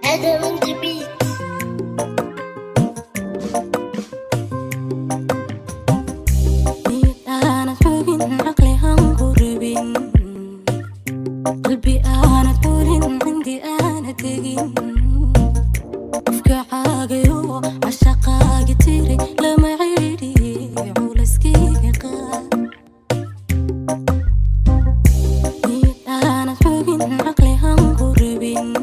Adam on the beat. أنا حوين عقلي هنقربين قلبي أنا تقولين عندي أنا تقين أفكار حاجة عشاقة كتير لما عيدي عولسكي قاد أنا حوين عقلي هنقربين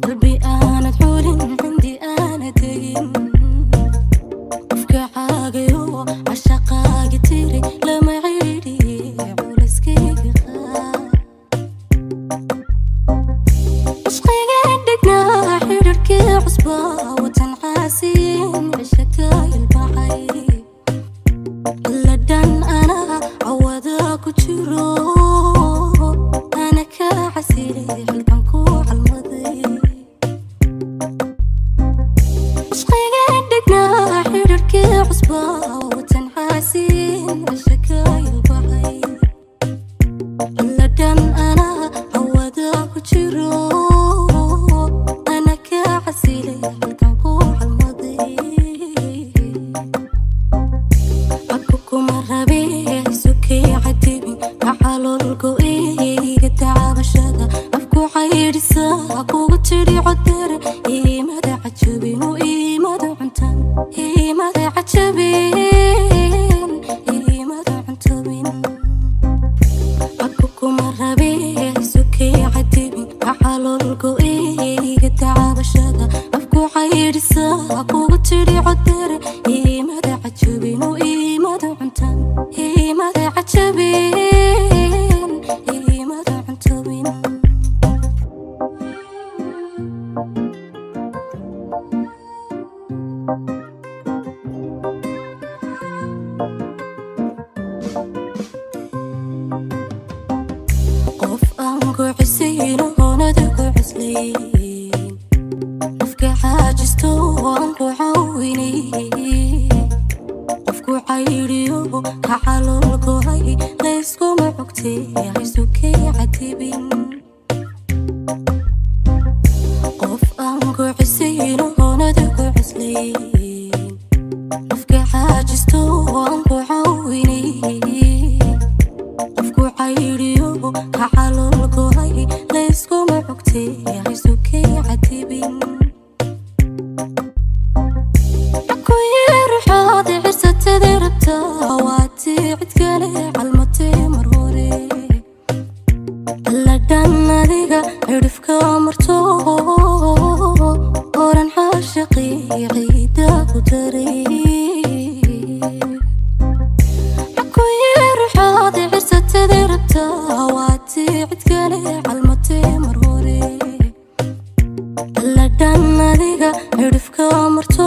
قلبي أنا تقولين عندي أنا تقين أفكار حاجة عشاقة كتير لما عيدي عولسكي قاد عشقي قدقنا حيرك عصبة وتنحاسين عشكايل بعيد لدن أنا عوضاك وتشرو أنا كعسيري حلقنكو عالمضي عشقي قدقنا حيرك عصبة وتنحاسين عشكايل بعيد لدن أنا عوضاك وتشرو أنا كعسيري حلقنكو عالمضي أكوكم الربيع سكي عتيبي أحلو القوي قتعب الشذا أفكو حيري ساكو قتري عدر ماذا عجبين ماذا عنتم ماذا عجبين ماذا عنتمين أكوكم الربيع سكي عتيبي أحلو القوي قتعب الشذا أفكو حيري ساكو قتري عدر ماذا عجبين ماذا عنتم ماذا عجبين ماذا عنتمين qof aan ku xisiino oonada ku xuslayn qofka xaajisto aan ku caawinay qofku cayriyo ka xaloolgohay layskuma xogtay haysukay cadibin qof aan ku xisiino oonada ku xuslayn qofka xaajisto aan ku caawinay qofku cayriyo ka xaloolgohay layskuma xogtay haysukay cadibin aku yeruxaadi cirsatadii rabtaa waatii cid kale calmatay mar hore ladhan adiga cidhifka marto oran xaashaqii ciida ku daray aku yeruxaadi cirsatadii rabtaa waatii cid kale calmatay mar hore ladhan adiga cidhifka marto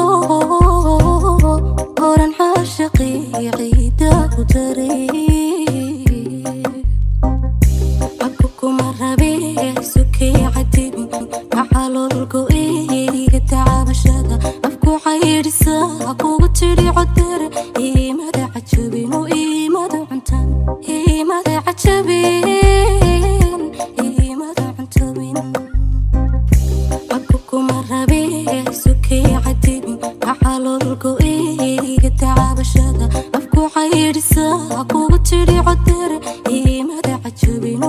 oran xaashaqii ciida ku daray akukuma rabiic sukay cadibi axaloolgo'i gataabashada afku xaydhisa kugu tidhi codar mada cajabin mada cuntan mada cajabin mada cuntabin akukuma rabiic sukay cadibi axaloolgo'i gataabashada afku xaydhisa kugu tidhi codar mada cajabin